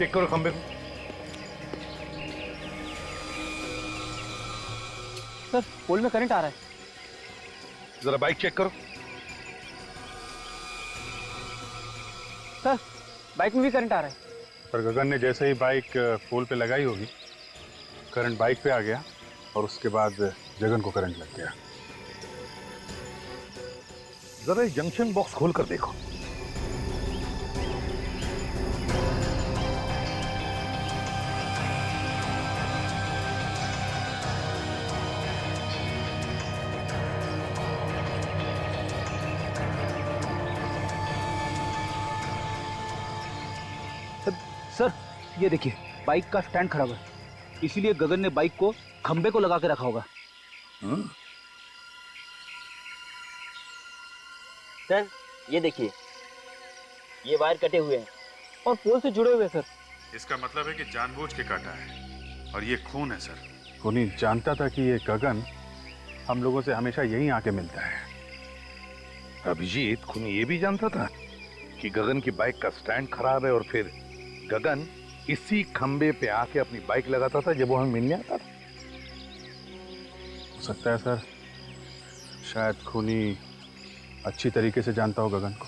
Check करो खंबे को। सर पोल में करंट आ रहा है। जरा बाइक चेक करो। सर बाइक में भी करंट आ रहा है। पर गगन ने जैसे ही बाइक पोल पे लगाई होगी, करंट बाइक पे आ गया और उसके बाद जगन को करंट लग गया। जरा जंक्शन बॉक्स खोल कर देखो। सर ये देखिए बाइक का स्टैंड खराब है, इसीलिए गगन ने बाइक को खंबे को लगा के रखा होगा। सर ये देखिए, ये वायर कटे हुए हैं और पोल से जुड़े हुए हैं सर। इसका मतलब है कि जानबूझ के काटा है और ये खून है सर। खूनी जानता था कि ये गगन हम लोगों से हमेशा यहीं आके मिलता है। अभिजीत खूनी ये भी जानता था कि गगन की बाइक का स्टैंड खराब है और फिर गगन इसी खंबे पे आके अपनी बाइक लगाता था जब वो हमें मिलने आता था। हो सकता है सर, शायद खूनी अच्छी तरीके से जानता हो गगन को।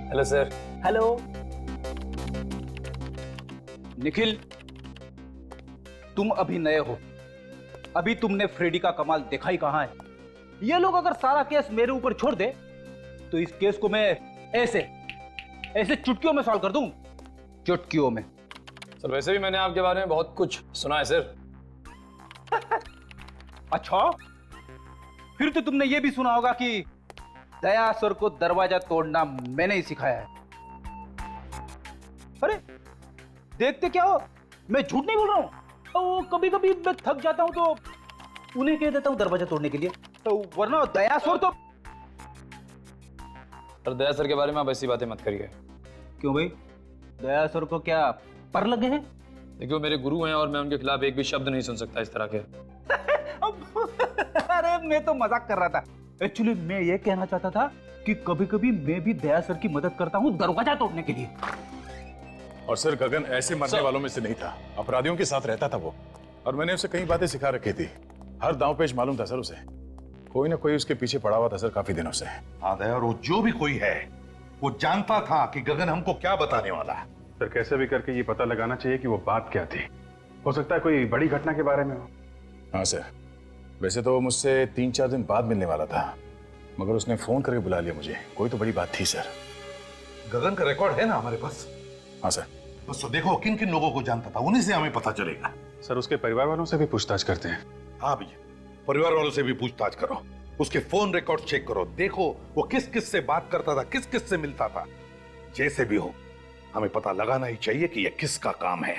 Hello sir. हेलो निखिल, तुम अभी नए हो, अभी तुमने फ्रेडी का कमाल देखा ही कहां है। ये लोग अगर सारा केस मेरे ऊपर छोड़ दे तो इस केस को मैं ऐसे ऐसे चुटकियों में सॉल्व कर दूं, चुटकियों में। सर वैसे भी मैंने आपके बारे में बहुत कुछ सुना है सर। अच्छा, फिर तो तुमने ये भी सुना होगा कि दयासुर को दरवाजा तोड़ना मैंने ही सिखाया है। अरे देखते क्या हो, मैं झूठ नहीं बोल रहा हूं। कभी कभी मैं थक जाता हूं तो उन्हें कह देता हूं दरवाजा तोड़ने के लिए, तो वरना दयासुर तो। सर दया सर के बारे में आप ऐसी बातें मत करिए। क्यों भाई, दयासुर को क्या पर लगे हैं? देखिए वो मेरे गुरु हैं और मैं उनके खिलाफ एक भी शब्द नहीं सुन सकता इस तरह के। अरे मैं तो मजाक कर रहा था। एक्चुअली मैं ये कहना चाहता था कि कभी कभी मैं भी दयासुर की मदद करता हूँ दरवाजा तोड़ने के लिए। और सर गगन ऐसे मरने वालों में से नहीं था, अपराधियों के साथ रहता था वो, और मैंने उसे कई बातें सिखा रखी थी। हर दांव पेच मालूम था सर उसे। कोई ना कोई उसके पीछे पड़ा हुआ था सर काफी दिनों से। हाँ दया, और वो जो भी कोई है वो जानता था कि गगन हमको क्या बताने वाला है। सर कैसे भी करके ये पता लगाना चाहिए कि वो बात क्या थी। हो सकता है कोई बड़ी घटना के बारे में हो। हाँ सर, वैसे तो मुझसे 3-4 दिन बाद मिलने वाला था, मगर उसने फोन करके बुला लिया मुझे। कोई तो बड़ी बात थी सर। गगन का रिकॉर्ड है ना हमारे पास? हाँ सर। बस तो देखो किन किन लोगों को जानता था, उन्हीं से हमें पता चलेगा। सर उसके परिवार वालों से भी पूछताछ करते हैं। हाँ भैया, परिवार वालों से भी पूछताछ करो, उसके फोन रिकॉर्ड चेक करो, देखो वो किस किस से बात करता था, किस किस से मिलता था। जैसे भी हो हमें पता लगाना ही चाहिए कि यह किसका काम है।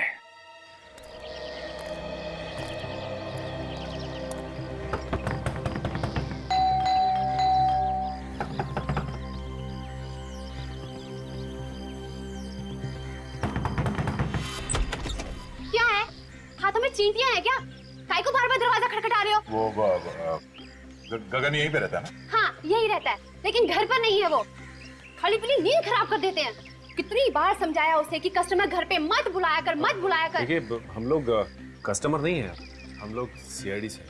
क्या है? हाथों में चींटियां हैं क्या? काय को बार बार दरवाजा खटखटा रहे हो? वो गगन यहीं पे रहता है ना? हाँ यही रहता है, लेकिन घर पर नहीं है वो। खाली पीली नींद खराब कर देते हैं। कितनी बार समझाया उसे कि कस्टमर घर पे मत बुलाया कर, मत बुलाया कर। देखिए हम लोग कस्टमर नहीं है, हम लोग सीआईडी से।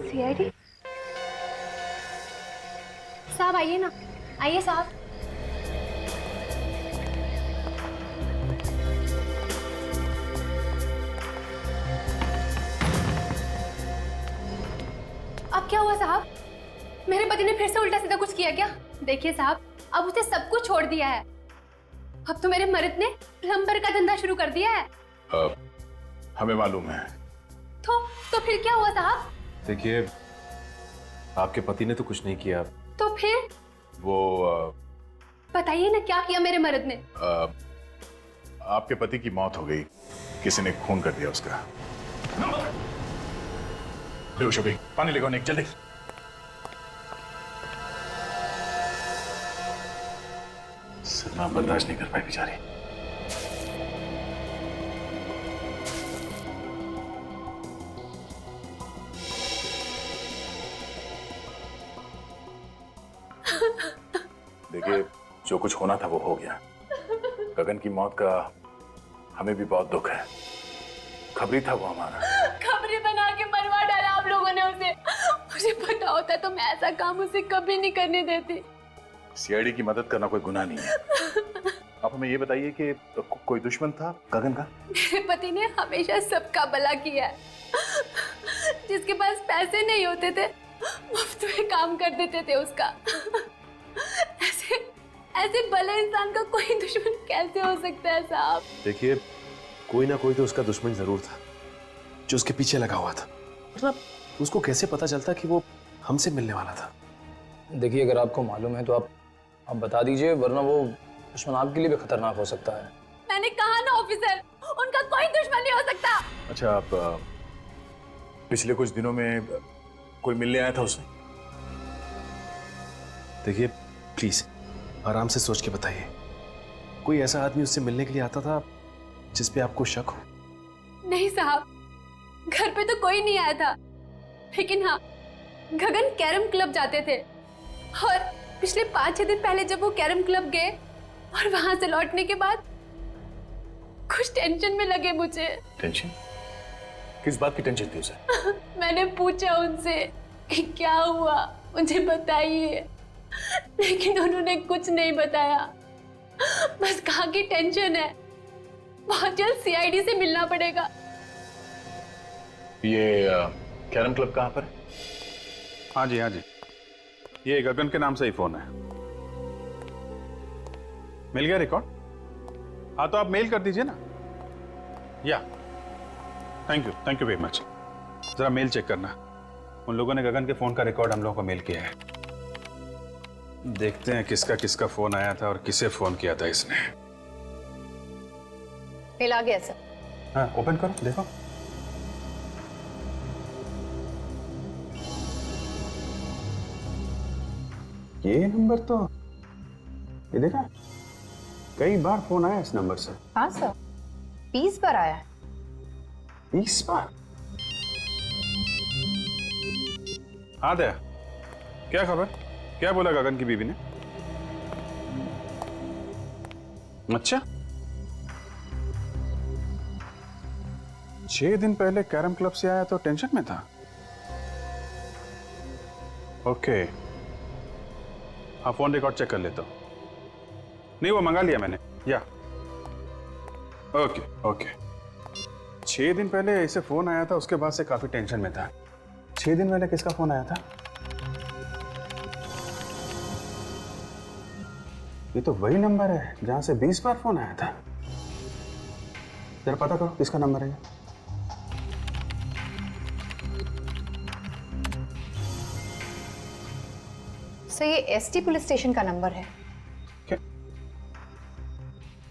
सीआईडी? साहब आइए ना, आइए साहब। अब क्या हुआ साहब? मेरे पति ने फिर से उल्टा सीधा कुछ किया क्या? देखिए साहब, अब उसे सब कुछ छोड़ दिया है। अब तो मेरे मर्द ने प्लम्बर का धंधा शुरू कर दिया है। हमें मालूम है। तो फिर क्या हुआ साहब? देखिए आपके पति ने तो कुछ नहीं किया। तो फिर वो बताइए ना, क्या किया मेरे मर्द ने? आपके पति की मौत हो गई, किसी ने खून कर दिया उसका। लो शोभी, पानी लेकर निक जल्दी। सदमा बर्दाश्त नहीं कर पाई बेचारी। देखिए, जो कुछ होना था वो हो गया। गगन की मौत का हमें भी बहुत दुख है। खबरी था वो हमारा। खबरें बना के मरवा डाला आप लोगों ने उसे। मुझे पता होता तो मैं ऐसा काम उसे कभी नहीं करने देती। सीआईडी की मदद करना कोई गुनाह नहीं है। आप हमें ये बताइए कि कोई दुश्मन था गगन का? मेरे पति ने हमेशा सबका भला किया है। जिसके पास पैसे नहीं होते थे मुफ्त में काम कर देते थे उसका। ऐसे भले इंसान का कोई दुश्मन कैसे हो सकता है साहब? देखिए, कोई ना कोई तो उसका दुश्मन जरूर था जो उसके पीछे लगा हुआ था। मतलब उसको कैसे पता चलता कि वो हमसे मिलने वाला था? देखिए, अगर आपको मालूम है तो आप बता दीजिए, वरना वो दुश्मन आपके लिए भी खतरनाक हो सकता है। मैंने कहा ना ऑफिसर, उनका कोई दुश्मन नहीं हो सकता। अच्छा, आप पिछले कुछ दिनों में कोई मिलने आया था उसे? देखिए प्लीज आराम से सोच के बताइए। कोई ऐसा आदमी उससे मिलने के लिए आता था जिस पे आपको शक हो? नहीं साहब, घर पे तो कोई नहीं आया था। लेकिन हाँ, गगन कैरम क्लब जाते थे और पिछले 5-6 दिन पहले जब वो कैरम क्लब गए और वहां से लौटने के बाद कुछ टेंशन में लगे मुझे। टेंशन? किस बात की टेंशन थी उसे? मैंने पूछा उनसे कि क्या हुआ, मुझे बताइए, लेकिन उन्होंने कुछ नहीं बताया। बस कहा कि टेंशन है, बहुत जल्द सीआईडी से मिलना पड़ेगा। ये कैरम क्लब कहाँ पर है? हाँ जी, हाँ जी, ये गगन के नाम से ही फोन है। मिल गया रिकॉर्ड? हाँ, तो आप मेल कर दीजिए ना। या थैंक यू वेरी मच। जरा मेल चेक करना, उन लोगों ने गगन के फोन का रिकॉर्ड हम लोगों को मेल किया है। देखते हैं किसका किसका फोन आया था और किसे फोन किया था इसने। मेल आ गया सर। हाँ, ओपन करो, देखो। ये नंबर तो, ये देखा, कई बार फोन आया इस नंबर से। हाँ सर, 20 बार आया है। 20 बार? हाँ दया, क्या खबर? क्या बोला गगन की बीवी ने? अच्छा, 6 दिन पहले कैरम क्लब से आया तो टेंशन में था। ओके, हाँ, फोन रिकॉर्ड चेक कर लेता हूं। नहीं, वो मंगा लिया मैंने। या ओके ओके। 6 दिन पहले ऐसे फोन आया था, उसके बाद से काफी टेंशन में था। 6 दिन पहले किसका फोन आया था? ये तो वही नंबर है जहां से 20 बार फोन आया था। जरा पता करो किसका नंबर है ये। सर, ये एसटी पुलिस स्टेशन का नंबर है। क्या?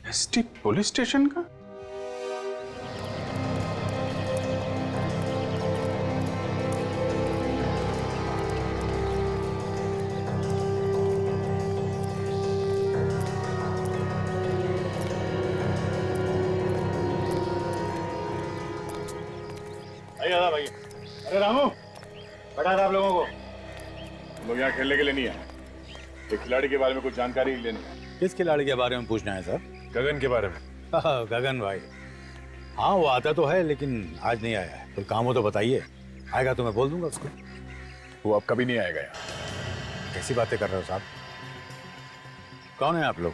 एसटी पुलिस स्टेशन का? भाई, अरे रामू, बता था आप लोगों को, हम लोग यहाँ खेलने के लिए नहीं आए। एक खिलाड़ी के बारे में कुछ जानकारी लेनी है। किस खिलाड़ी के बारे में पूछना है सर? गगन के बारे में। गगन भाई, हाँ वो आता तो है लेकिन आज नहीं आया है। कोई काम हो तो बताइए, आएगा तो मैं बोल दूंगा उसको। वो अब कभी नहीं आएगा यहाँ। कैसी बातें कर रहे हो साहब? कौन है आप लोग?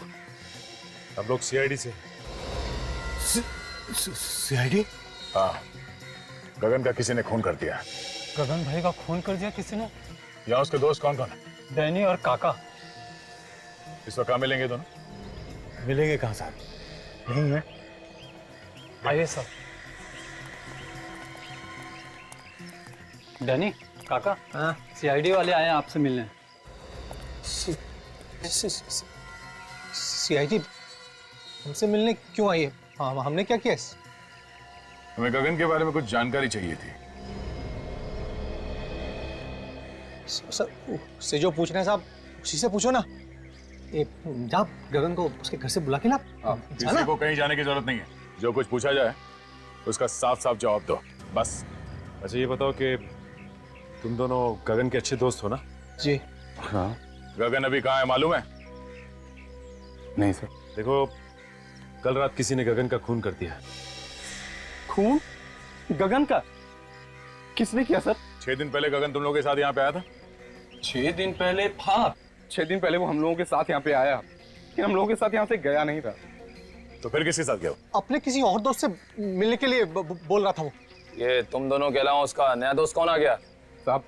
हम लोग सीआईडी से। सीआईडी? हाँ, गगन का किसी ने खून कर दिया। गगन भाई का खून कर दिया किसी ने? यहाँ उसके दोस्त कौन कौन है? डैनी और काका। इस वक्त कहाँ मिलेंगे दोनों? मिलेंगे कहाँ साहब? यहीं है। आइए सर। डैनी, काका, हाँ, सीआईडी वाले आए हैं आपसे मिलने। सीआईडी हमसे मिलने क्यों आई है? हाँ, हमने क्या किया? हमें गगन के बारे में कुछ जानकारी चाहिए थी। सर, उससे जो पूछ रहे हैं साहब, उसी से पूछो ना। जा गगन को उसके घर से बुला के ला। किसी को कहीं जाने की जरूरत नहीं है। जो कुछ पूछा जाए उसका साफ साफ जवाब दो, बस। अच्छा ये बताओ कि तुम दोनों गगन के अच्छे दोस्त हो ना? जी। हाँ। गगन अभी कहाँ है मालूम है? नहीं सर। देखो, कल रात किसी ने गगन का खून कर दिया। खून? गगन का? किसने किया सर? 6 दिन पहले गगन तुम लोगों के साथ यहाँ पे आया था। 6 दिन पहले? हाँ, 6 दिन पहले वो हम लोगों के साथ यहाँ पे आया, लेकिन हम लोगों के साथ यहाँ से गया नहीं था। तो फिर किसके साथ गया? अपने किसी और दोस्त से मिलने के लिए बोल रहा था वो। ये तुम दोनों के अलावा उसका नया दोस्त कौन आ गया? साहब,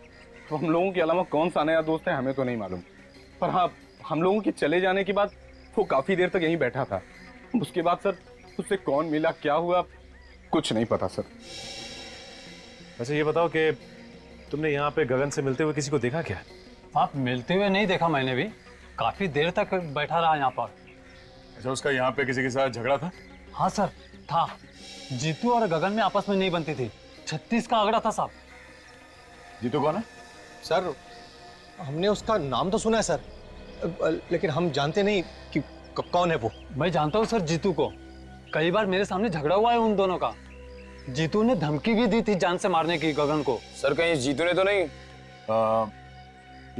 तो हम लोगों के अलावा कौन सा नया दोस्त है हमें तो नहीं मालूम, पर हाँ, हम लोगों के चले जाने के बाद वो काफी देर तक यहीं बैठा था। उसके बाद सर उससे कौन मिला, क्या हुआ, कुछ नहीं पता सर। अच्छा ये बताओ कि तुमने यहाँ पे गगन से मिलते हुए किसी को देखा क्या? आप मिलते हुए नहीं देखा मैंने भी, काफी देर तक बैठा रहा यहाँ पर। अच्छा, उसका यहाँ पे किसी के साथ झगड़ा था? हाँ सर, था। जीतू और गगन में आपस में नहीं बनती थी, 36 का आंकड़ा था साहब। जीतू कौन है? सर हमने उसका नाम तो सुना है सर, लेकिन हम जानते नहीं कि कौन है वो। मैं जानता हूँ सर जीतू को, कई बार मेरे सामने झगड़ा हुआ है उन दोनों का। जीतू ने धमकी भी दी थी जान से मारने की गगन को। सर कहीं जीतू ने तो नहीं?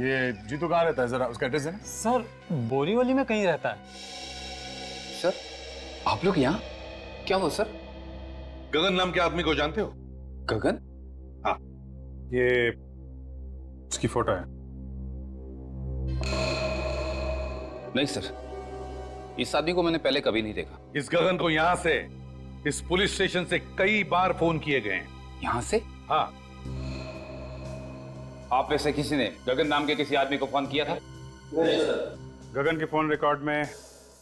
ये जीतू कहाँ रहता है, जरा उसका एड्रेस है ना? सर बोरीवली में कहीं रहता है। सर आप लोग यहाँ क्या हो सर? गगन नाम के आदमी को जानते हो? गगन? हाँ, ये उसकी फोटो है। नहीं सर, इस आदमी को मैंने पहले कभी नहीं देखा। इस गगन को यहाँ से, इस पुलिस स्टेशन से कई बार फोन किए गए हैं। यहाँ से? हाँ। आप में से किसी ने गगन नाम के किसी आदमी को फोन किया था? नहीं सर। गगन के फोन रिकॉर्ड में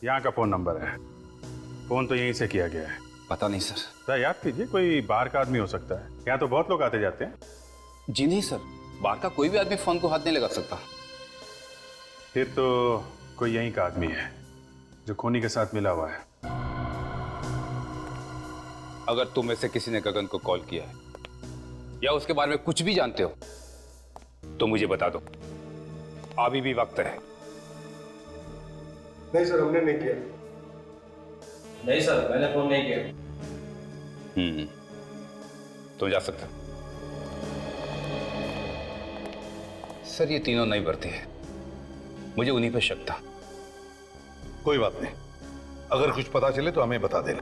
यहाँ का फोन नंबर है, फोन तो यहीं से किया गया है। पता नहीं सर। तो याद कीजिए, कोई बाहर का आदमी हो सकता है, यहाँ तो बहुत लोग आते जाते हैं। जी नहीं सर, बाहर का कोई भी आदमी फोन को हाथ नहीं लगा सकता। फिर तो कोई यहीं का आदमी है जो खूनी के साथ मिला हुआ है। अगर तुम में से किसी ने गगन को कॉल किया है या उसके बारे में कुछ भी जानते हो तो मुझे बता दो, अभी भी वक्त है। नहीं सर, हमने नहीं किया। नहीं सर, मैंने फोन नहीं किया। तुम जा सकते हो। सर ये तीनों नहीं बढ़ते हैं, मुझे उन्हीं पर शक था। कोई बात नहीं, अगर कुछ पता चले तो हमें बता देना।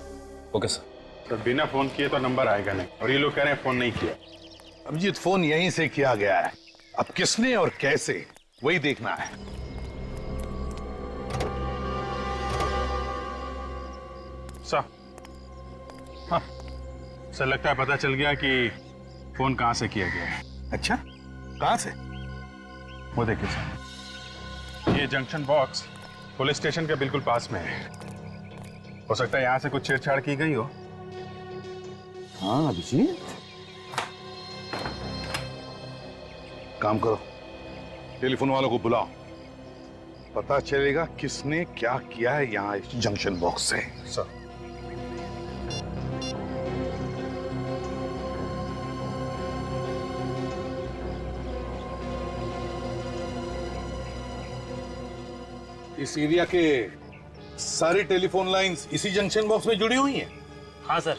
Okay sir. तो बिना फोन किए तो नंबर आएगा नहीं, और ये लोग कह रहे हैं फोन नहीं किया। अभिजीत, फोन यहीं से किया गया है, अब किसने और कैसे वही देखना है। सर, हाँ सर, लगता है पता चल गया कि फोन कहां से किया गया है। अच्छा, कहां से? वो देखिए सर, ये जंक्शन बॉक्स पुलिस स्टेशन के बिल्कुल पास में है। हो सकता है यहां से कुछ छेड़छाड़ की गई हो। हाँ अभिजीत, काम करो, टेलीफोन वालों को बुलाओ, पता चलेगा किसने क्या किया है यहाँ इस जंक्शन बॉक्स से। सर इस एरिया के सारी टेलीफोन लाइंस इसी जंक्शन बॉक्स में जुड़ी हुई हैं। हाँ सर।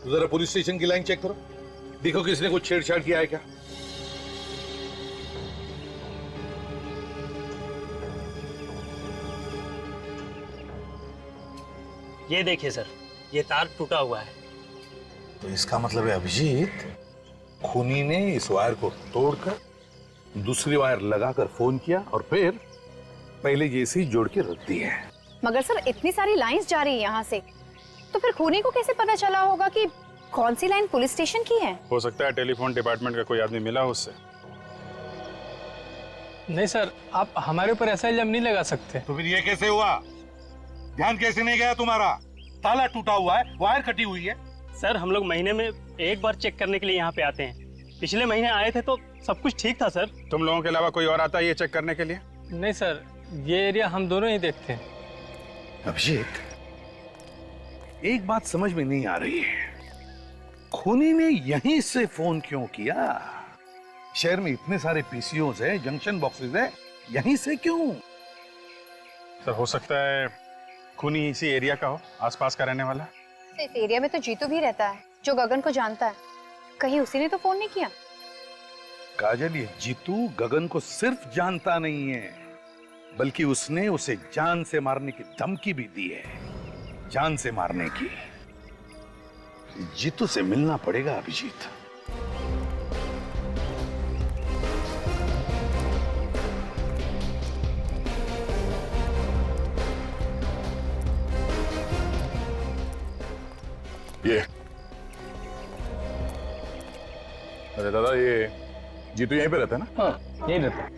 तो जरा पुलिस स्टेशन की लाइन चेक करो, देखो किसने कुछ छेड़छाड़ किया है क्या। ये देखिए सर, ये तार टूटा हुआ है। तो इसका मतलब है अभिजीत, खूनी ने इस वायर को तोड़कर दूसरी वायर लगाकर फोन किया और फिर पहले जैसी जोड़ के रख दी है। मगर सर इतनी सारी लाइंस जा रही है यहाँ से, तो फिर खूनी को कैसे पता चला होगा कि कौन सी लाइन पुलिस स्टेशन की है? हो सकता है टेलीफोन डिपार्टमेंट का कोई आदमी मिला हो उससे। नहीं सर, आप हमारे ऊपर ऐसा इल्जाम नहीं लगा सकते। तो फिर ये कैसे हुआ? ध्यान कैसे नहीं गया तुम्हारा? ताला टूटा हुआ है, वायर कटी हुई है। सर हम लोग महीने में एक बार चेक करने के लिए यहाँ पे आते हैं। पिछले महीने आए थे तो सब कुछ ठीक था सर। तुम लोगों के अलावा कोई और आता है ये चेक करने के लिए? नहीं सर, ये एरिया हम दोनों ही देखते हैं। अभिजीत, एक बात समझ में नहीं आ रही है, खूनी ने यहीं से फोन क्यों किया? शहर में इतने सारे पीसीओज है, जंक्शन बॉक्सेस है, यहीं से क्यों? सर हो सकता है खूनी इसी एरिया का हो, आसपास का रहने वाला। तो इस एरिया में तो जीतू भी रहता है जो गगन को जानता है। कहीं उसी ने तो फोन नहीं किया? काजल, ये जीतू गगन को सिर्फ जानता नहीं है, बल्कि उसने उसे जान से मारने की धमकी भी दी है। जान से मारने की। जीतू से मिलना पड़ेगा अभिजीत। ये अरे दादा, ये जीतू यहीं पे रहता है ना? हाँ यही रहता है।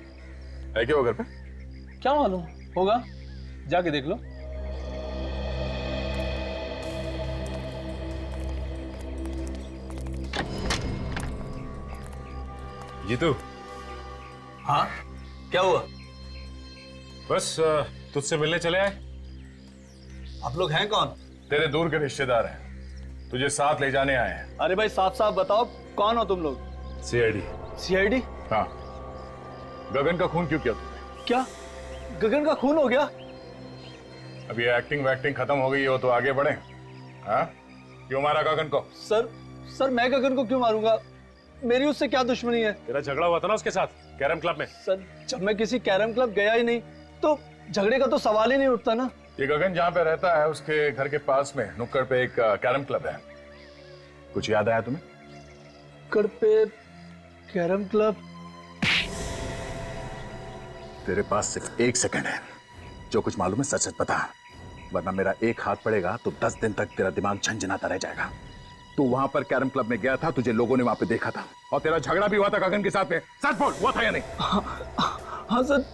है क्या वो घर पे? क्या मालूम, होगा, जाके देख लो। जीतू। हाँ क्या हुआ? बस तुझसे मिलने चले आए। आप लोग हैं कौन? तेरे दूर के रिश्तेदार हैं, तुझे साथ ले जाने आए हैं। अरे भाई साफ साफ बताओ, कौन हो तुम लोग? सीआईडी। सीआईडी? हाँ। गगन का खून क्यों किया तुमने? क्या गगन का खून हो गया? अब ये एक्टिंग वैक्टिंग खत्म हो गई हो तो आगे बढ़े। हाँ, क्यों मारा गगन को? सर मैं गगन को क्यों मारूंगा? मेरी उससे क्या दुश्मनी है? तेरा झगड़ा हुआ था ना उसके साथ कैरम क्लब में। सर जब मैं किसी कैरम क्लब गया ही नहीं तो झगड़े का तो सवाल ही नहीं उठता ना। ये गगन जहाँ पे रहता है उसके घर के पास में नुक्कड़ पे एक कैरम क्लब है। कुछ याद आया तुम्हें? नुक्कड़ पे कैरम क्लब? तेरे पास सिर्फ 1 सेकंड है, जो कुछ मालूम है सच सच बता, वरना मेरा एक हाथ पड़ेगा तो 10 दिन तक तेरा दिमाग झंझनाता रह जाएगा। तू वहां पर कैरम क्लब में गया था, तुझे लोगों ने वहां पे देखा था, और तेरा झगड़ा भी हुआ था गगन के साथ में। सच बोल, हुआ था या नहीं? हाँ सर,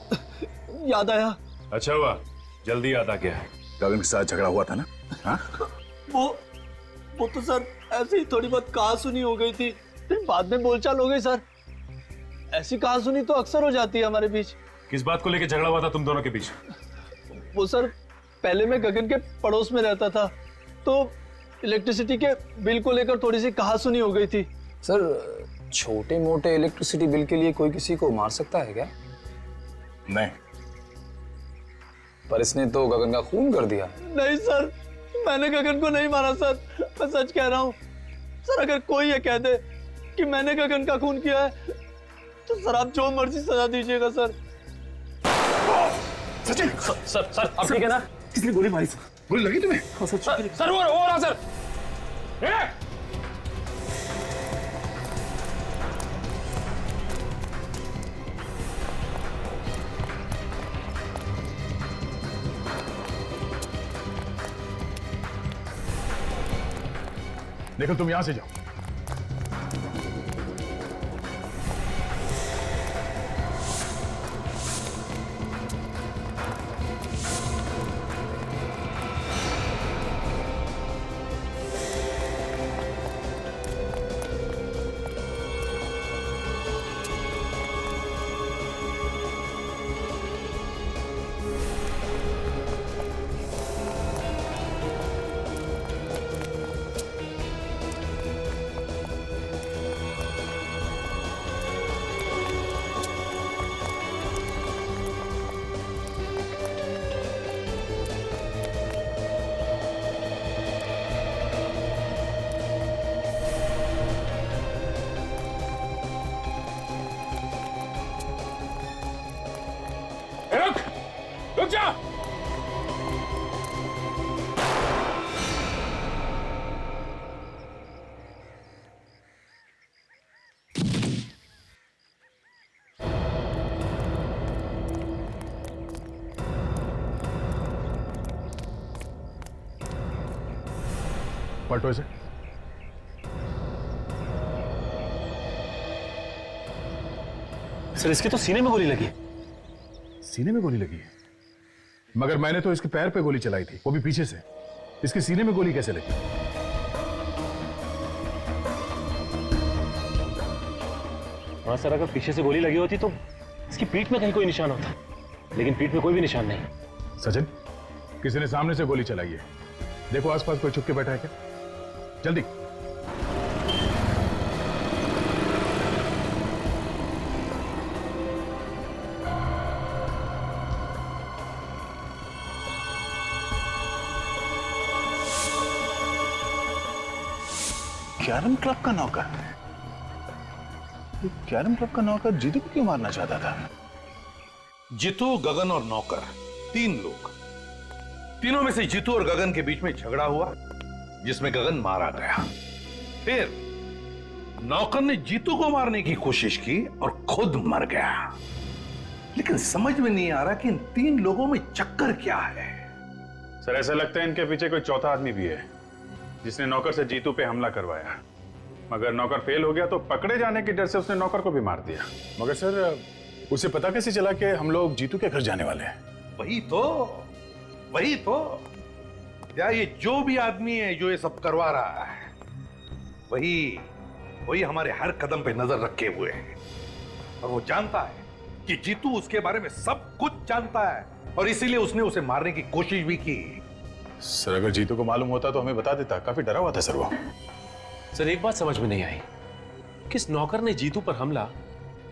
याद आया। अच्छा हुआ, जल्दी याद आ गया। गगन के साथ झगड़ा हुआ था ना? हाँ? वो तो सर ऐसे ही थोड़ी बहुत कहा सुनी हो गई थी, फिर बाद में बोलचाल हो गई सर। ऐसी कहा सुनी तो अक्सर हो जाती है हमारे बीच। किस बात को लेकर झगड़ा हुआ था तुम दोनों के बीच? वो सर, पहले मैं गगन के पड़ोस में रहता था, तो इलेक्ट्रिसिटी के बिल को लेकर थोड़ी सी कहा सुनी हो गई थी। सर छोटे मोटे इलेक्ट्रिसिटी बिल के लिए कोई किसी को मार सकता है क्या? नहीं। पर इसने तो गगन का खून कर दिया। नहीं सर, मैंने गगन को नहीं मारा सर, मैं सच कह रहा हूँ सर। अगर कोई ये कह दे कि मैंने गगन का खून किया है तो सर आप जो मर्जी सजा दीजिएगा सर। सचिन! सर अब ठीक है ना? किसने गोली मारी? गोली लगी तुम्हें? सर वो रहा सर। देखो तुम यहां से जाओ। रुक जा। पलटो इसे। सर इसके तो सीने में गोली लगी। सीने में गोली लगी है? मगर मैंने तो इसके पैर पे गोली चलाई थी, वो भी पीछे से। इसके सीने में गोली कैसे लगी? हाँ सर, अगर पीछे से गोली लगी होती तो इसकी पीठ में कहीं कोई निशान होता, लेकिन पीठ में कोई भी निशान नहीं। सचिन, किसी ने सामने से गोली चलाई है। देखो आसपास कोई छुप के बैठा है क्या? जल्दी। कैरम क्लब का नौकर? ये कैरम क्लब का नौकर जीतू को क्यों मारना चाहता था? जीतू, गगन और नौकर, 3 लोग। तीनों में से जीतू और गगन के बीच में झगड़ा हुआ, जिसमें गगन मारा गया। फिर नौकर ने जीतू को मारने की कोशिश की और खुद मर गया। लेकिन समझ में नहीं आ रहा कि इन 3 लोगों में चक्कर क्या है। सर ऐसा लगता है इनके पीछे कोई चौथा आदमी भी है, जिसने नौकर से जीतू पे हमला करवाया। मगर नौकर फेल हो गया तो पकड़े जाने के डर से उसने नौकर को भी मार दिया। मगर सर उसे पता कैसे चला कि हम लोग जीतू के घर जाने वाले हैं? वही तो या ये जो भी आदमी है जो ये सब करवा रहा है, वही हमारे हर कदम पे नजर रखे हुए है। और वो जानता है कि जीतू उसके बारे में सब कुछ जानता है, और इसीलिए उसने उसे मारने की कोशिश भी की। सर अगर जीतू को मालूम होता तो हमें बता देता। काफी डरा हुआ था सर वो। सर एक बात समझ में नहीं आई, किस नौकर ने जीतू पर हमला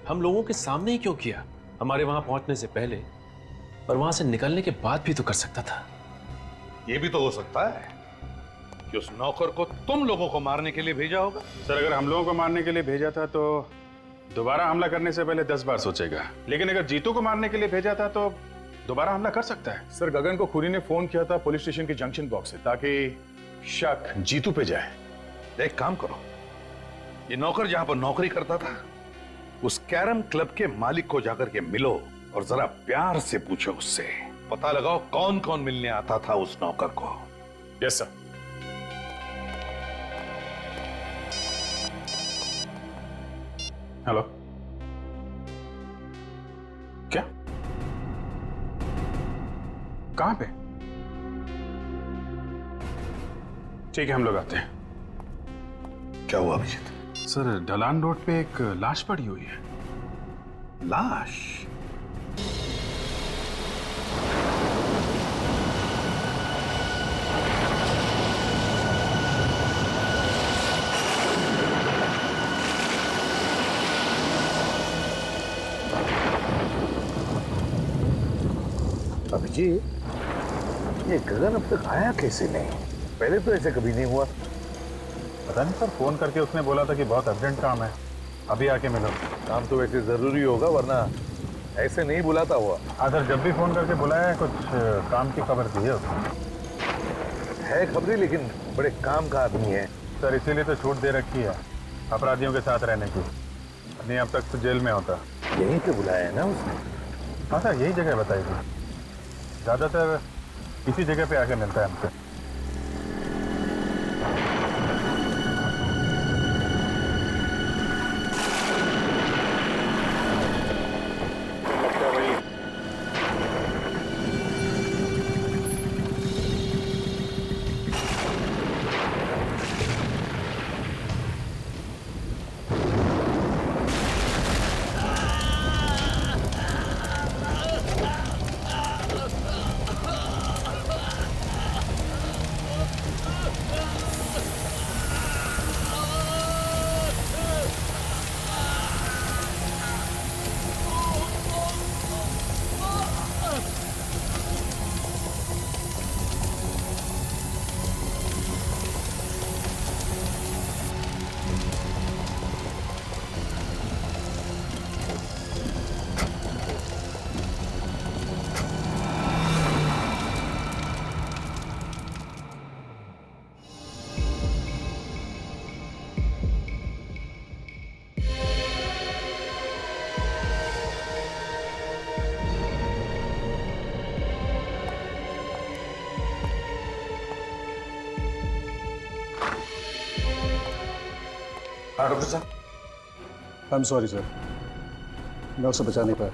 हम लोगों के सामने ही क्यों किया? हमारे वहां पहुंचने से पहले और वहां से निकलने के बाद भी तो कर सकता था। ये भी तो हो सकता है कि उस नौकर को तुम लोगों को मारने के लिए भेजा होगा। सर अगर हम लोगों को मारने के लिए भेजा था तो दोबारा हमला करने से पहले 10 बार सोचेगा, लेकिन अगर जीतू को मारने के लिए भेजा था तो दोबारा हमला कर सकता है। सर गगन को खूनी ने फोन किया था पुलिस स्टेशन के जंक्शन बॉक्स से, ताकि शक जीतू पे जाए। एक काम करो, ये नौकर जहां पर नौकरी करता था उस कैरम क्लब के मालिक को जाकर के मिलो और जरा प्यार से पूछो उससे, पता लगाओ कौन कौन मिलने आता था उस नौकर को। Yes sir. हेलो, क्या? कहां पे? ठीक है हम लोग आते हैं। क्या हुआ अभिजीत? सर ढलान रोड पे एक लाश पड़ी हुई है। लाश? अभिजीत, ये गगन अब तक आया कैसे नहीं? पहले तो ऐसे कभी नहीं हुआ। पता नहीं सर, फोन करके उसने बोला था कि बहुत अर्जेंट काम है, अभी आके मिलो। काम तो वैसे जरूरी होगा, वरना ऐसे नहीं बुलाता हुआ। हाँ सर, जब भी फोन करके बुलाया है कुछ काम की खबर दी है उसने। है खबरी, लेकिन बड़े काम का आदमी है। सर इसीलिए तो छूट दे रखी है अपराधियों के साथ रहने की, नहीं अब तक तो जेल में होता। यहीं पे बुलाया है ना उसने? हाँ सर यही जगह बताई थी, ज्यादातर इसी जगह पे आके मिलता है हमसे। हाँ डॉक्टर साहब। आई एम सॉरी सर, मैं उसे बचा नहीं पाया।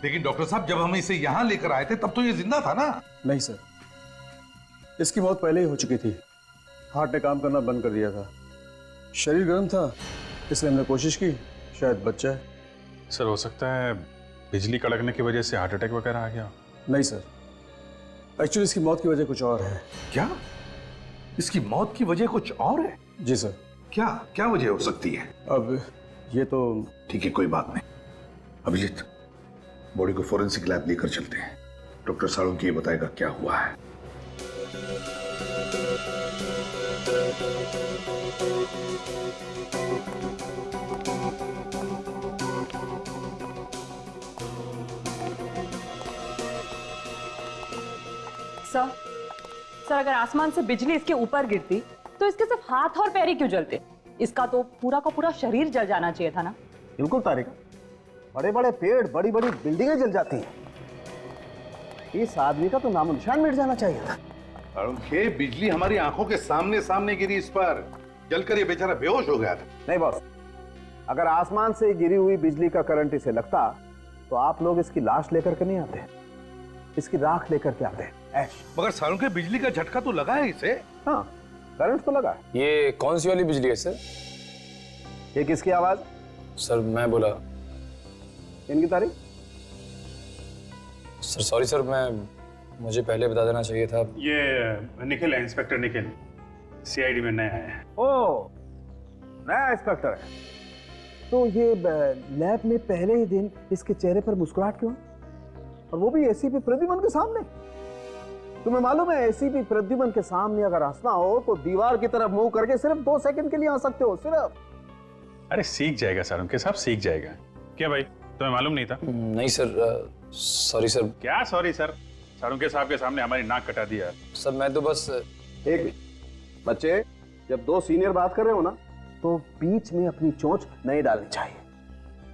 लेकिन डॉक्टर साहब जब हम इसे यहां लेकर आए थे तब तो ये जिंदा था ना? नहीं सर, इसकी मौत पहले ही हो चुकी थी। हार्ट ने काम करना बंद कर दिया था। शरीर गर्म था, इसलिए हमने कोशिश की शायद बच जाए। सर हो सकता है बिजली कड़कने की वजह से हार्ट अटैक वगैरह आ गया। नहीं सर, एक्चुअली इसकी मौत की वजह कुछ और है। क्या? इसकी मौत की वजह कुछ और है? जी सर। क्या क्या वजह हो सकती है? अब ये तो ठीक है, कोई बात नहीं। अभिजीत बॉडी को फोरेंसिक लैब लेकर चलते हैं। डॉक्टर साळुंखे बताएगा क्या हुआ है। सर अगर आसमान से बिजली इसके ऊपर गिरती तो इसके सिर्फ हाथ और पैर ही क्यों जलते? इसका तो पूरा का पूरा शरीर जल जाना चाहिए था ना। बिल्कुल तारिक, बड़े बड़े पेड़, बड़ी बड़ी बिल्डिंगें जल जाती हैं। इस आदमी का तो नामो निशान मिट जाना चाहिए था। साळुंखे, बिजली हमारी आंखों के सामने सामने गिरी, इस पर जलकर ये बेचारा बेहोश हो गया था। नहीं बॉस, अगर आसमान से गिरी हुई बिजली का करंट इसे लगता तो आप लोग इसकी लाश लेकर के नहीं आते, इसकी राख लेकर के आते। ऐश। मगर साळुंखे, बिजली का झटका तो लगा है इसे। हाँ, करंट तो लगा। ये कौन सी वाली बिजली है सर? ये किसकी आवाज? सर मैं बोला। इनकी तारीख? सर सॉरी सर, मुझे पहले बता देना चाहिए था। ये निखिल है, इंस्पेक्टर निखिल, सीआईडी में नया है। ओ, नया इंस्पेक्टर है। तो ये लैब में पहले ही दिन इसके चेहरे पर मुस्कुराहट क्यों, और वो भी एसीपी प्रद्युमन के सामने? तुम्हें मालूम है एसीपी प्रद्युमन के सामने अगर हंसना हो तो दीवार की तरफ मुंह करके सिर्फ 2 सेकंड के लिए हंस सकते हो, सिर्फ। अरे सीख जाएगा साळुंखे साहब, सीख जाएगा। क्या भाई, तुम्हें मालूम नहीं था? नहीं सर, सॉरी सर। क्या सॉरी सर? साळुंखे साहब के सामने हमारी नाक कटा दिया। सर मैं तो बस एक बच्चे, जब 2 सीनियर बात कर रहे हो ना तो बीच में अपनी चोंच नहीं डालनी चाहिए।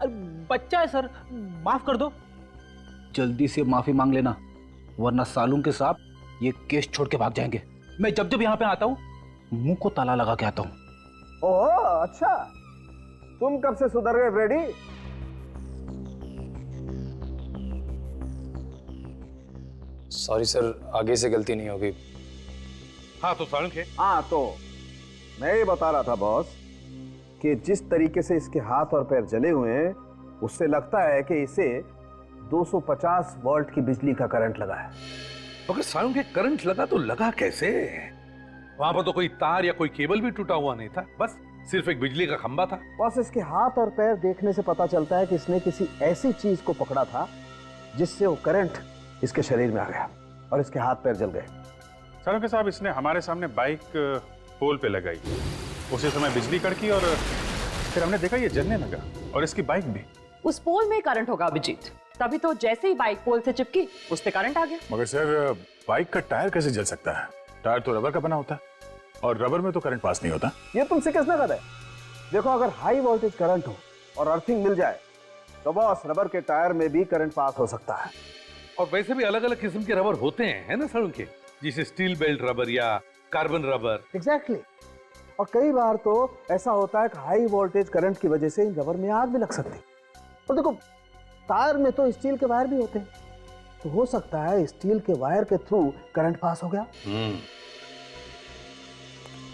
अरे बच्चा है सर, माफ कर दो। जल्दी से माफी मांग लेना, वरना साळुंखे साहब ये केस छोड़ के भाग जाएंगे। मैं जब जब यहाँ पे आता हूँ मुंह को ताला लगा के आता हूँ। ओह अच्छा, तुम कब से सुधर गए फ्रेडी? सॉरी सर, आगे से गलती नहीं होगी। हाँ तो साळुंखे, हाँ तो मैं ये बता रहा था बॉस कि जिस तरीके से इसके हाथ और पैर जले हुए हैं उससे लगता है कि इसे 250 वोल्ट की बिजली का करंट लगा है। मगर साळुंखे, करंट लगा तो लगा कैसे? वहां पर तो कोई तार या कोई केबल भी टूटा हुआ नहीं था, बस सिर्फ एक बिजली का खंबा था। बस इसके हाथ और पैर देखने से पता चलता है कि इसने किसी ऐसी चीज को पकड़ा था जिससे वो करंट इसके शरीर में आ गया और इसके हाथ पैर जल गए। साळुंखे साहब, इसने हमारे सामने बाइक पोल पे लगाई, उसी समय बिजली कड़की और फिर हमने देखा ये जलने लगा, और इसकी बाइक भी। उस पोल में करंट होगा अभिजीत, तभी तो जैसे ही बाइक पोल से चिपकी उस पे करंट आ गया। मगर सर, बाइक का टायर कैसे जल सकता है? टायर तो रबर का बना होता है और रबर में तो करंट पास नहीं होता। ये तुमसे किसने कहा है? देखो, अगर हाई वोल्टेज करंट हो और अर्थिंग मिल जाए तो बस रबर के टायर में भी करंट पास हो सकता है। और वैसे भी अलग अलग किस्म के रबर होते हैं, है ना साळुंखे? जैसे स्टील बेल्ट रबर या कार्बन रबर। एग्जैक्टली। और कई बार तो ऐसा होता है कि हाई वोल्टेज करंट की वजह से इन रबर में आग भी लग सकती है। और देखो, टायर में तो स्टील के वायर भी होते हैं, तो हो सकता है स्टील के वायर के थ्रू करंट पास हो गया।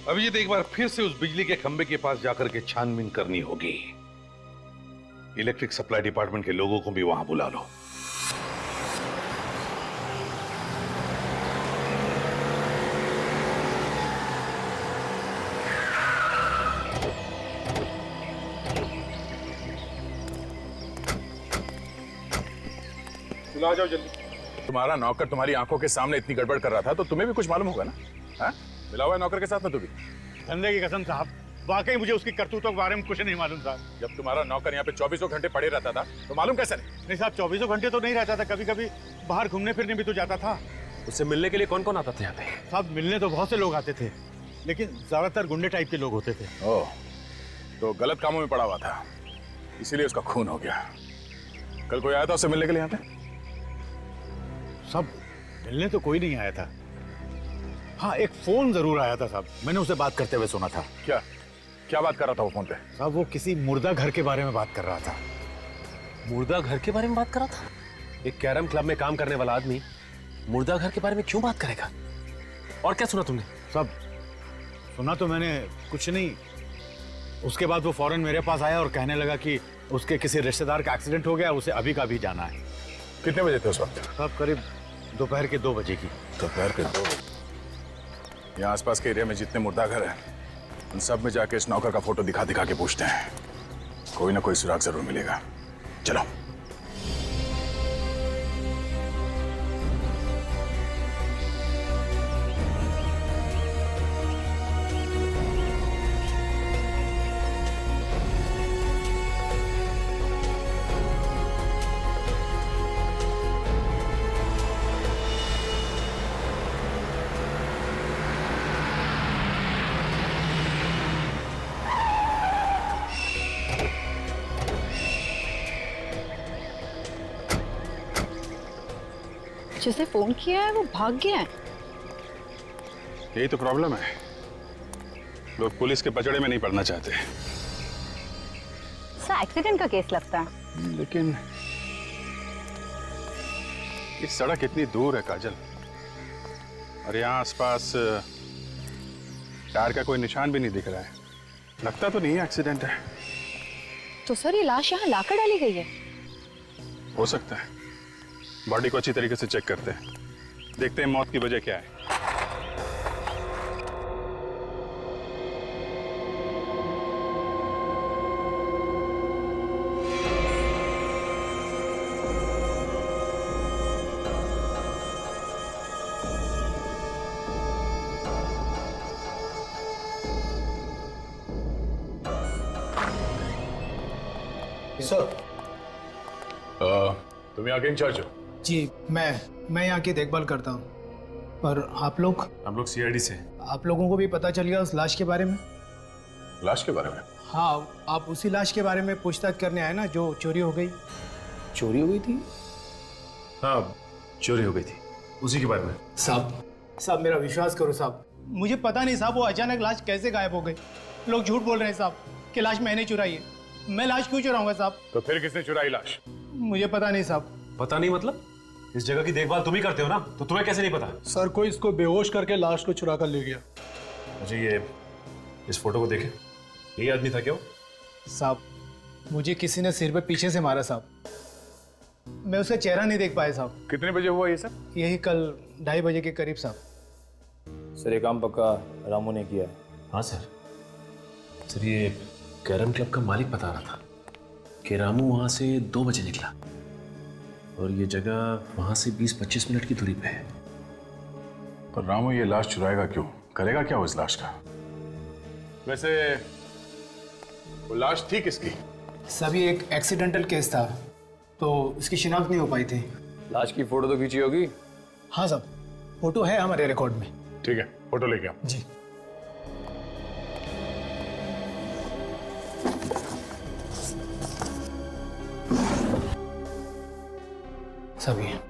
अब ये तो एक बार फिर से उस बिजली के खंबे के पास जाकर के छानबीन करनी होगी। इलेक्ट्रिक सप्लाई डिपार्टमेंट के लोगों को भी वहां बुला लो। चलो आ जाओ जल्दी। तुम्हारा नौकर तुम्हारी आंखों के सामने इतनी गड़बड़ कर रहा था तो तुम्हें भी कुछ मालूम होगा ना? हाँ? मिला हुआ है नौकर के साथ में तू भी? धंधे की कसम साहब, वाकई मुझे उसकी करतूतों के बारे में कुछ नहीं मालूम साहब। जब तुम्हारा नौकर यहाँ पे 24 घंटे पड़े रहता था तो मालूम कैसे नहीं? नहीं साहब, 24 घंटे तो नहीं रहता था, कभी कभी बाहर घूमने फिरने भी तो जाता था। उससे मिलने के लिए कौन कौन आता था यहाँ पे? साहब मिलने तो बहुत से लोग आते थे, लेकिन ज्यादातर गुंडे टाइप के लोग होते थे। ओह, तो गलत कामों में पड़ा हुआ था, इसीलिए उसका खून हो गया। कल कोई आया था उससे मिलने के लिए यहाँ पे? सब मिलने तो कोई नहीं आया था। हाँ, एक फोन जरूर आया था साहब, मैंने उसे बात करते हुए सुना था। क्या क्या बात कर रहा था वो फोन पे? साहब वो किसी मुर्दा घर के बारे में बात कर रहा था। मुर्दा घर के बारे में बात कर रहा था? एक कैरम क्लब में काम करने वाला आदमी मुर्दा घर के बारे में क्यों बात करेगा? और क्या सुना तुमने? साहब सुना तो मैंने कुछ नहीं। उसके बाद वो फौरन मेरे पास आया और कहने लगा कि उसके किसी रिश्तेदार का एक्सीडेंट हो गया, उसे अभी का अभी जाना है। कितने बजे थे उस वक्त? साहब करीब दोपहर के 2 बजे की। दोपहर के 2 बजे? यहाँ आसपास के एरिया में जितने मुर्दा घर हैं उन सब में जाके इस नौकर का फोटो दिखा दिखा के पूछते हैं, कोई ना कोई सुराग जरूर मिलेगा। चलो। जिसे फोन किया है वो भाग गया है। यही तो प्रॉब्लम है, लोग पुलिस के पचड़े में नहीं पड़ना चाहते। सर एक्सीडेंट का केस लगता है। लेकिन ये सड़क इतनी दूर है काजल, और यहाँ आसपास टायर का कोई निशान भी नहीं दिख रहा है। लगता तो नहीं है एक्सीडेंट है। तो सर ये लाश यहाँ लाकर डाली गई है? हो सकता है। बॉडी को अच्छी तरीके से चेक करते हैं, देखते हैं मौत की वजह क्या है। सर तुम यहाँ के इंचार्ज हो? जी मैं यहाँ की देखभाल करता हूँ। और आप लोग? हम लोग सीआईडी से। आप लोगों को भी पता चल गया उस लाश के बारे में? लाश के बारे में? हाँ, आप उसी लाश के बारे में पूछताछ करने आए ना जो चोरी हो गई। चोरी हो गई थी? हाँ, चोरी हो गई थी, उसी के बारे में। साहब मेरा विश्वास करो साहब, मुझे पता नहीं साहब वो अचानक लाश कैसे गायब हो गई। लोग झूठ बोल रहे हैं साहब कि लाश मैंने चुराई है। मैं लाश क्यों चुराऊंगा साहब? तो फिर किसने चुराई लाश? मुझे पता नहीं साहब। पता नहीं मतलब? इस जगह की देखभाल तुम ही करते हो ना, तो तुम्हें कैसे नहीं पता? सर कोई इसको बेहोश करके लाश को चुरा कर ले गया। मुझे ये इस फोटो को देखे, यही आदमी था क्या वो? साहब मुझे किसी ने सिर पे पीछे से मारा साहब, मैं उसका चेहरा नहीं देख पाया साहब। कितने बजे हुआ ये सब? यही कल 2:30 बजे के करीब साहब। सर ये काम पक्का रामू ने किया है? हाँ सर। सर ये कैरम क्लब का मालिक बता रहा था कि रामू वहाँ से 2 बजे निकला और ये जगह वहाँ से 20-25 मिनट की दूरी पे है। पर रामू ये लाश चुराएगा क्यों? करेगा क्या वो इस लाश का? वैसे वो लाश थी किसकी? सभी एक एक्सीडेंटल केस था तो इसकी शिनाख्त नहीं हो पाई थी। लाश की फोटो तो खींची होगी? हाँ साहब, फोटो है हमारे रिकॉर्ड में। ठीक है, फोटो लेके आओ। जी सभी है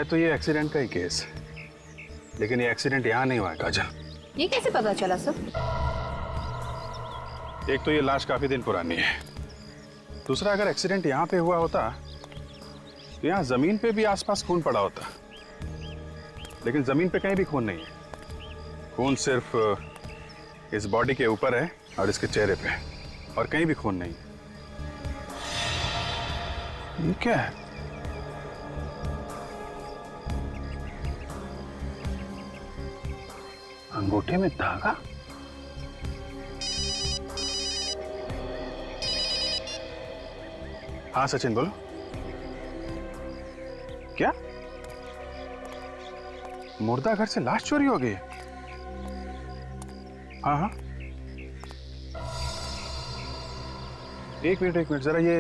तो ये एक्सीडेंट का ही केस, लेकिन ये एक्सीडेंट यहाँ नहीं हुआ है काजल। ये कैसे पता चला सर? एक तो ये लाश काफी दिन पुरानी है, दूसरा अगर एक्सीडेंट यहाँ पे हुआ होता तो यहाँ जमीन पे भी आसपास खून पड़ा होता, लेकिन जमीन पे कहीं भी खून नहीं है। खून सिर्फ इस बॉडी के ऊपर है और इसके चेहरे पे, और कहीं भी खून नहीं है। ये क्या है? अंगूठे में धागा? हाँ सचिन बोलो। क्या मुर्दा घर से लाश चोरी हो गई? हाँ हाँ, एक मिनट जरा ये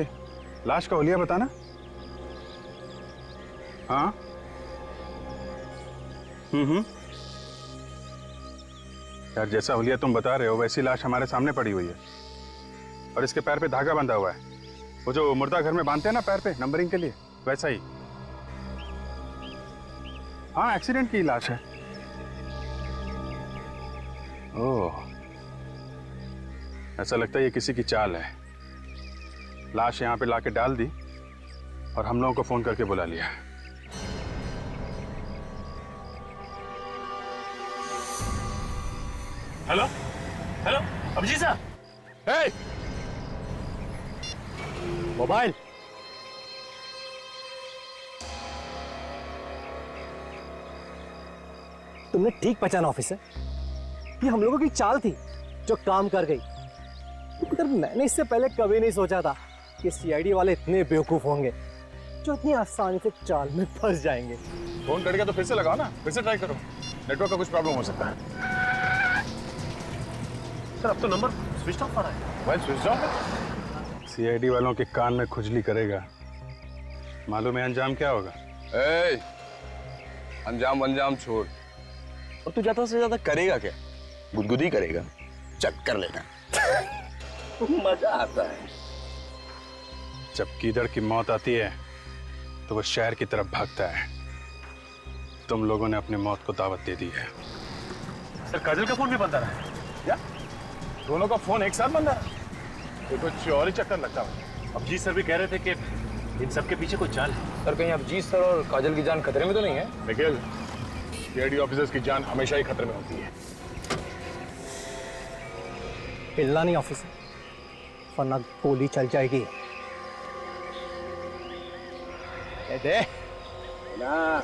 लाश का हुलिया बताना। हाँ यार, जैसा हुलिया तुम बता रहे हो वैसी लाश हमारे सामने पड़ी हुई है और इसके पैर पे धागा बंधा हुआ है, वो जो मुर्दा घर में बांधते हैं ना पैर पे नंबरिंग के लिए, वैसा ही। हाँ, एक्सीडेंट की लाश है। ओह, ऐसा लगता है ये किसी की चाल है। लाश यहाँ पे लाके डाल दी और हम लोगों को फोन करके बुला लिया। हेलो हेलो अभिजीत साहब। हे! मोबाइल। तुमने ठीक पहचाना ऑफिसर, ये हम लोगों की चाल थी जो काम कर गई। मगर मैंने इससे पहले कभी नहीं सोचा था कि सीआईडी वाले इतने बेवकूफ होंगे जो इतनी आसानी से चाल में फंस जाएंगे। फोन कट गया तो फिर से लगाओ ना, फिर से ट्राई करो, नेटवर्क का कुछ प्रॉब्लम हो सकता है। सर अब तो नंबर स्विच ऑफ आ रहा है। मोबाइल स्विच ऑफ है? सीआईडी वालों के कान में खुजली करेगा, मालूम है अंजाम क्या होगा? ए, अंजाम अंजाम छोड़। और तू ज्यादा से ज्यादा करेगा क्या? गुदगुदी करेगा, चक्कर लेना। मजा आता है। जब गीदड़ की मौत आती है तो वो शहर की तरफ भागता है। तुम लोगों ने अपनी मौत को दावत दे दी है। सर काजल का फोन भी बंद आ रहा है क्या? दोनों का फोन एक साथ बंद आ रहा है? ये कुछ और ही चक्कर लगता है। अब जी सर भी कह रहे थे कि इन सब के पीछे कोई चाल है। सर कहीं अभिजीत सर और काजल की जान खतरे में तो नहीं है? निखिल, सीआईडी ऑफिसर्स की जान हमेशा ही खतरे में होती है। हिलना नहीं ऑफिसर, वरना गोली चल जाएगी। दे ना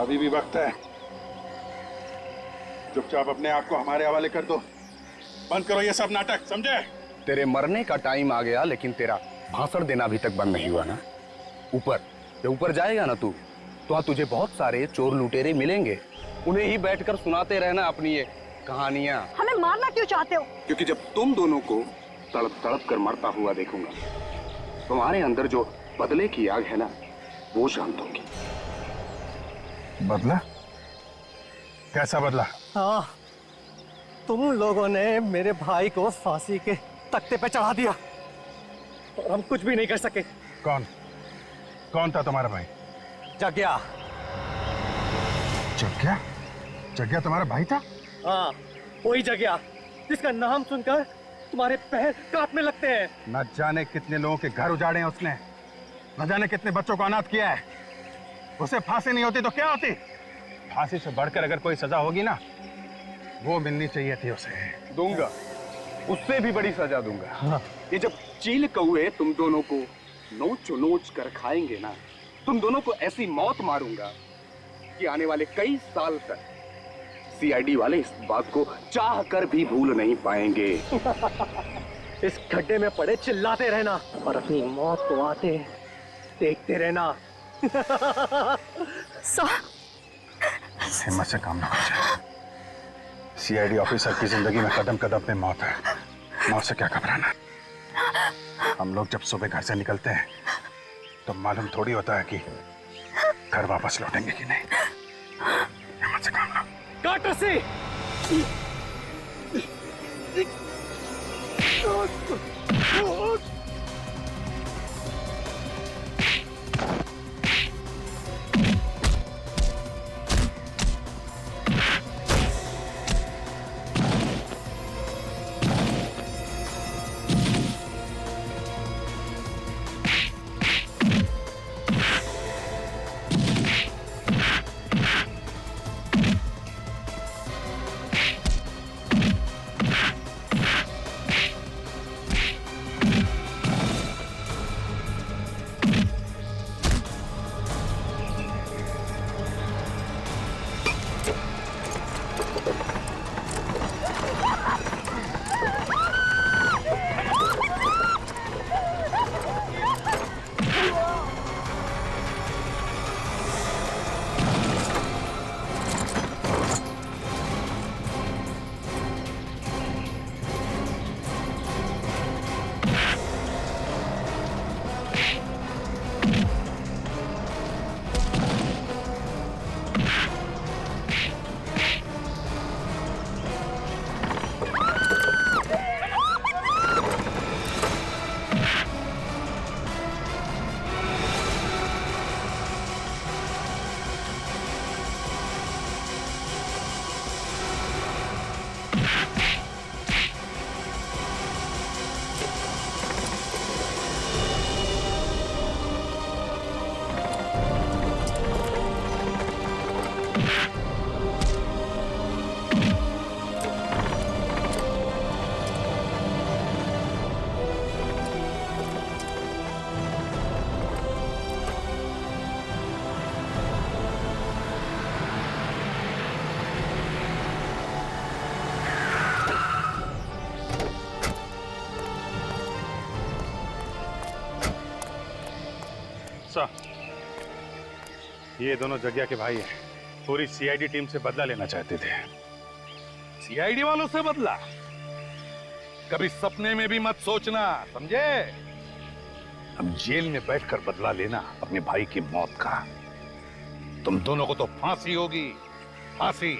अभी भी वक्त है। चुपचाप अपने आप को हमारे हवाले कर दो। बंद करो ये सब नाटक, समझे? तेरे मरने का टाइम आ गया, लेकिन तेरा भाषण देना अभी तक बंद नहीं हुआ ना। ऊपर जब ऊपर जाएगा ना तू, तो वहां तुझे बहुत सारे चोर लुटेरे मिलेंगे। उन्हें ही बैठकर सुनाते रहना अपनी ये कहानियां। हमें मारना क्यों चाहते हो? क्योंकि जब तुम दोनों को तड़प तड़प कर मरता हुआ देखूंगा, तुम्हारे अंदर जो बदले की आग है ना, वो शांत होगी। बदला? कैसा बदला? हाँ, तुम लोगों ने मेरे भाई को फांसी के तख्ते पे चढ़ा दिया और हम कुछ भी नहीं कर सके। कौन कौन था तुम्हारा भाई? जग्या। जग्या? जग्या तुम्हारा भाई था? हाँ, वही जग्या जिसका नाम सुनकर तुम्हारे पैर कांपने लगते हैं। न जाने कितने लोगों के घर उजाड़े हैं उसने, न जाने कितने बच्चों को अनाथ किया है। उसे फांसी नहीं होती तो क्या होती? फांसी से बढ़कर अगर कोई सजा होगी ना, वो मिलनी चाहिए थी उसे। दूंगा, उससे भी बड़ी सजा दूंगा। हाँ। ये जब चील कौए तुम दोनों को नोच नोच कर खाएंगे ना, तुम दोनों को ऐसी मौत मारूंगा कि आने वाले कई साल तक सीआईडी वाले इस बात को चाह कर भी भूल नहीं पाएंगे। इस गड्ढे में पड़े चिल्लाते रहना और अपनी मौत को आते देखते रहना। हिम्मत से काम ना कर। सीआईडी ऑफिसर की जिंदगी में कदम कदम पे मौत है। मौत से क्या घबराना। हम लोग जब सुबह घर से निकलते हैं तो मालूम थोड़ी होता है कि घर वापस लौटेंगे कि नहीं। हिम्मत से काम लो। काट रस्सी। सर, ये दोनों जग्या के भाई हैं। पूरी सीआईडी टीम से बदला लेना चाहते थे। सीआईडी वालों से बदला? कभी सपने में भी मत सोचना, समझे? अब जेल में बैठकर बदला लेना अपने भाई की मौत का। तुम दोनों को तो फांसी होगी, फांसी।